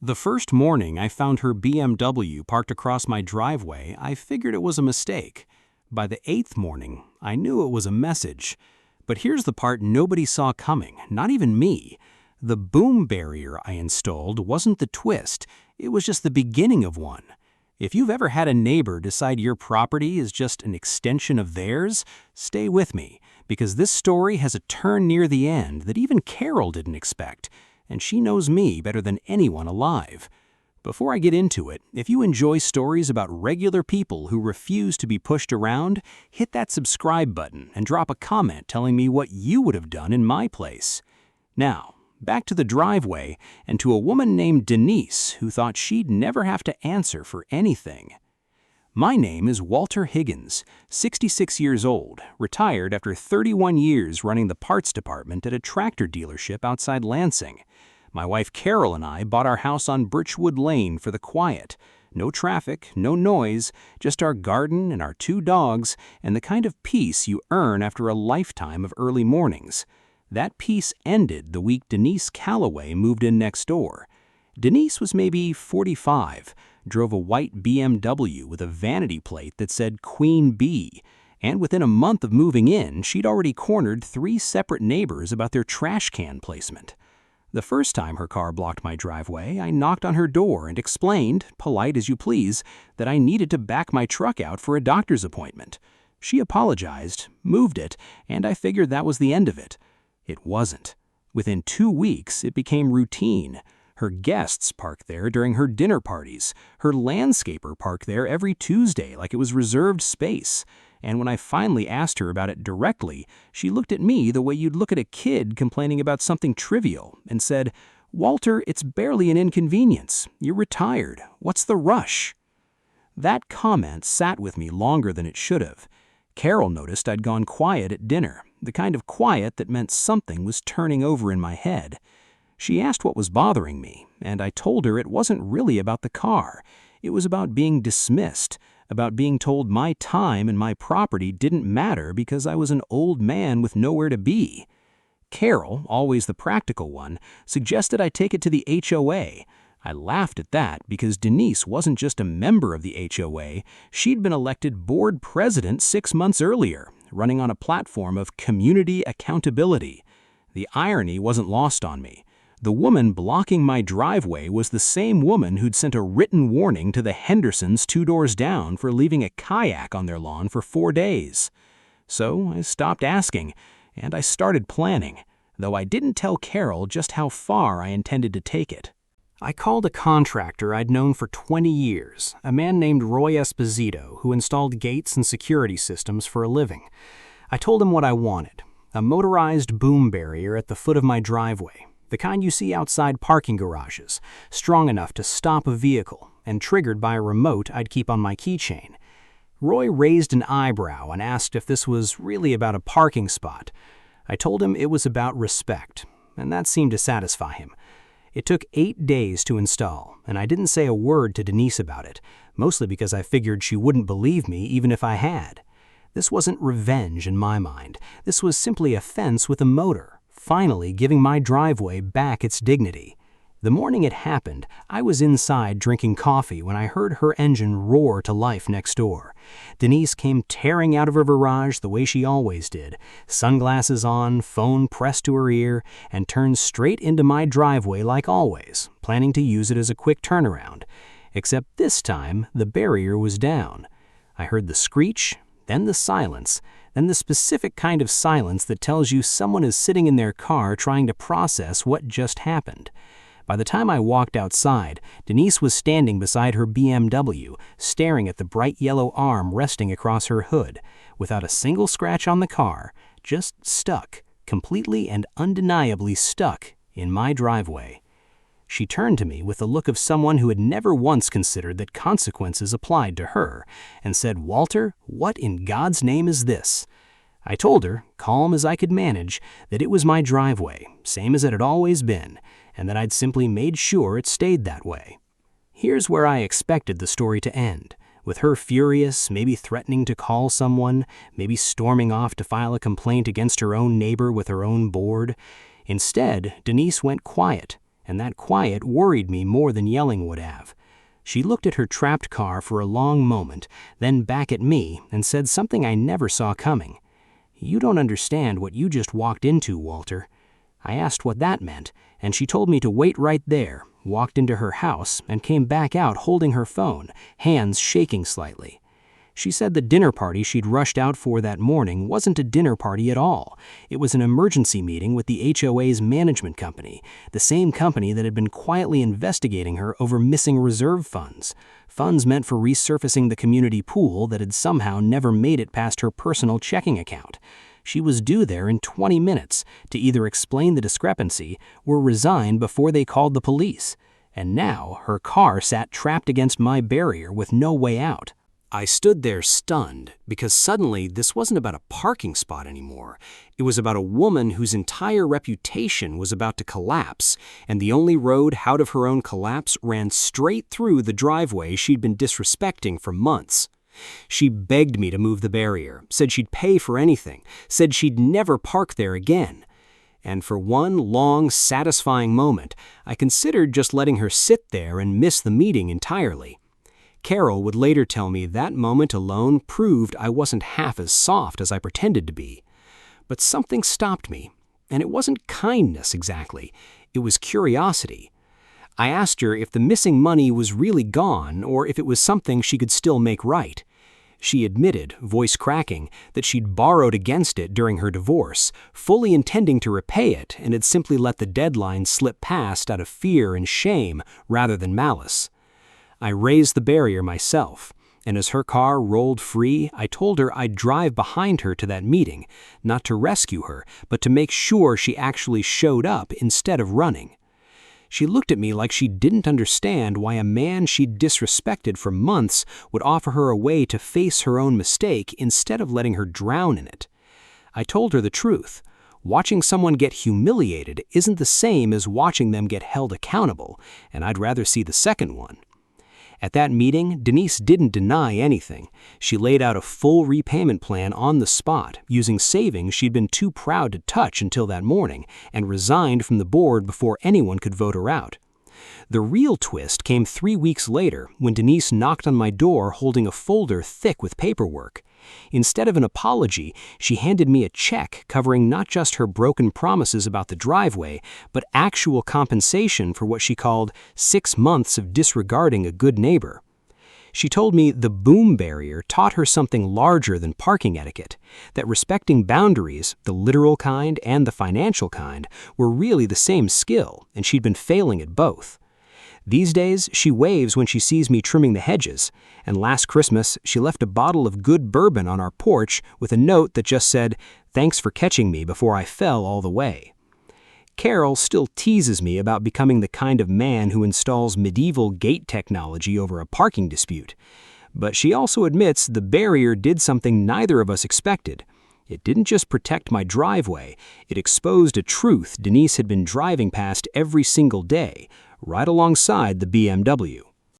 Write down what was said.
The first morning I found her BMW parked across my driveway, I figured it was a mistake. By the eighth morning, I knew it was a message. But here's the part nobody saw coming, not even me. The boom barrier I installed wasn't the twist, it was just the beginning of one. If you've ever had a neighbor decide your property is just an extension of theirs, stay with me, because this story has a turn near the end that even Carol didn't expect. And she knows me better than anyone alive. Before I get into it, if you enjoy stories about regular people who refuse to be pushed around, hit that subscribe button and drop a comment telling me what you would have done in my place. Now, back to the driveway and to a woman named Denise who thought she'd never have to answer for anything. My name is Walter Higgins, 66 years old, retired after 31 years running the parts department at a tractor dealership outside Lansing. My wife Carol and I bought our house on Birchwood Lane for the quiet. No traffic, no noise, just our garden and our 2 dogs, and the kind of peace you earn after a lifetime of early mornings. That peace ended the week Denise Calloway moved in next door. Denise was maybe 45, drove a white BMW with a vanity plate that said Queen Bee, and within a month of moving in, she'd already cornered 3 separate neighbors about their trash can placement. The first time her car blocked my driveway, I knocked on her door and explained, polite as you please, that I needed to back my truck out for a doctor's appointment. She apologized, moved it, and I figured that was the end of it. It wasn't. Within 2 weeks, it became routine. Her guests parked there during her dinner parties. Her landscaper parked there every Tuesday like it was reserved space. And when I finally asked her about it directly, she looked at me the way you'd look at a kid complaining about something trivial and said, "Walter, it's barely an inconvenience. You're retired. What's the rush?" That comment sat with me longer than it should have. Carol noticed I'd gone quiet at dinner, the kind of quiet that meant something was turning over in my head. She asked what was bothering me, and I told her it wasn't really about the car. It was about being dismissed, about being told my time and my property didn't matter because I was an old man with nowhere to be. Carol, always the practical one, suggested I take it to the HOA. I laughed at that because Denise wasn't just a member of the HOA, she'd been elected board president 6 months earlier, running on a platform of community accountability. The irony wasn't lost on me. The woman blocking my driveway was the same woman who'd sent a written warning to the Hendersons 2 doors down for leaving a kayak on their lawn for 4 days. So I stopped asking, and I started planning, though I didn't tell Carol just how far I intended to take it. I called a contractor I'd known for 20 years, a man named Roy Esposito, who installed gates and security systems for a living. I told him what I wanted, a motorized boom barrier at the foot of my driveway. The kind you see outside parking garages, strong enough to stop a vehicle and triggered by a remote I'd keep on my keychain. Roy raised an eyebrow and asked if this was really about a parking spot. I told him it was about respect, and that seemed to satisfy him. It took 8 days to install, and I didn't say a word to Denise about it, mostly because I figured she wouldn't believe me even if I had. This wasn't revenge in my mind. This was simply a fence with a motor, finally giving my driveway back its dignity. The morning it happened, I was inside drinking coffee when I heard her engine roar to life next door. Denise came tearing out of her garage the way she always did, sunglasses on, phone pressed to her ear, and turned straight into my driveway like always, planning to use it as a quick turnaround. Except this time, the barrier was down. I heard the screech, then the silence, then the specific kind of silence that tells you someone is sitting in their car trying to process what just happened. By the time I walked outside, Denise was standing beside her BMW, staring at the bright yellow arm resting across her hood, without a single scratch on the car, just stuck, completely and undeniably stuck, in my driveway. She turned to me with the look of someone who had never once considered that consequences applied to her, and said, "Walter, what in God's name is this?" I told her, calm as I could manage, that it was my driveway, same as it had always been, and that I'd simply made sure it stayed that way. Here's where I expected the story to end, with her furious, maybe threatening to call someone, maybe storming off to file a complaint against her own neighbor with her own board. Instead, Denise went quiet, and that quiet worried me more than yelling would have. She looked at her trapped car for a long moment, then back at me and said something I never saw coming. "You don't understand what you just walked into, Walter." I asked what that meant, and she told me to wait right there, walked into her house, and came back out holding her phone, hands shaking slightly. She said the dinner party she'd rushed out for that morning wasn't a dinner party at all. It was an emergency meeting with the HOA's management company, the same company that had been quietly investigating her over missing reserve funds meant for resurfacing the community pool that had somehow never made it past her personal checking account. She was due there in 20 minutes to either explain the discrepancy or resign before they called the police. And now her car sat trapped against my barrier with no way out. I stood there stunned because suddenly this wasn't about a parking spot anymore. It was about a woman whose entire reputation was about to collapse, and the only road out of her own collapse ran straight through the driveway she'd been disrespecting for months. She begged me to move the barrier, said she'd pay for anything, said she'd never park there again. And for one long, satisfying moment, I considered just letting her sit there and miss the meeting entirely. Carol would later tell me that moment alone proved I wasn't half as soft as I pretended to be. But something stopped me, and it wasn't kindness exactly. It was curiosity. I asked her if the missing money was really gone or if it was something she could still make right. She admitted, voice cracking, that she'd borrowed against it during her divorce, fully intending to repay it, and had simply let the deadline slip past out of fear and shame rather than malice. I raised the barrier myself, and as her car rolled free, I told her I'd drive behind her to that meeting, not to rescue her, but to make sure she actually showed up instead of running. She looked at me like she didn't understand why a man she'd disrespected for months would offer her a way to face her own mistake instead of letting her drown in it. I told her the truth. Watching someone get humiliated isn't the same as watching them get held accountable, and I'd rather see the second one. At that meeting, Denise didn't deny anything. She laid out a full repayment plan on the spot, using savings she'd been too proud to touch until that morning, and resigned from the board before anyone could vote her out. The real twist came 3 weeks later when Denise knocked on my door holding a folder thick with paperwork. Instead of an apology, she handed me a check covering not just her broken promises about the driveway, but actual compensation for what she called 6 months of disregarding a good neighbor. She told me the boom barrier taught her something larger than parking etiquette, that respecting boundaries, the literal kind and the financial kind, were really the same skill, and she'd been failing at both. These days, she waves when she sees me trimming the hedges, and last Christmas, she left a bottle of good bourbon on our porch with a note that just said, "Thanks for catching me before I fell all the way." Carol still teases me about becoming the kind of man who installs medieval gate technology over a parking dispute. But she also admits the barrier did something neither of us expected. It didn't just protect my driveway, it exposed a truth Denise had been driving past every single day, right alongside the BMW.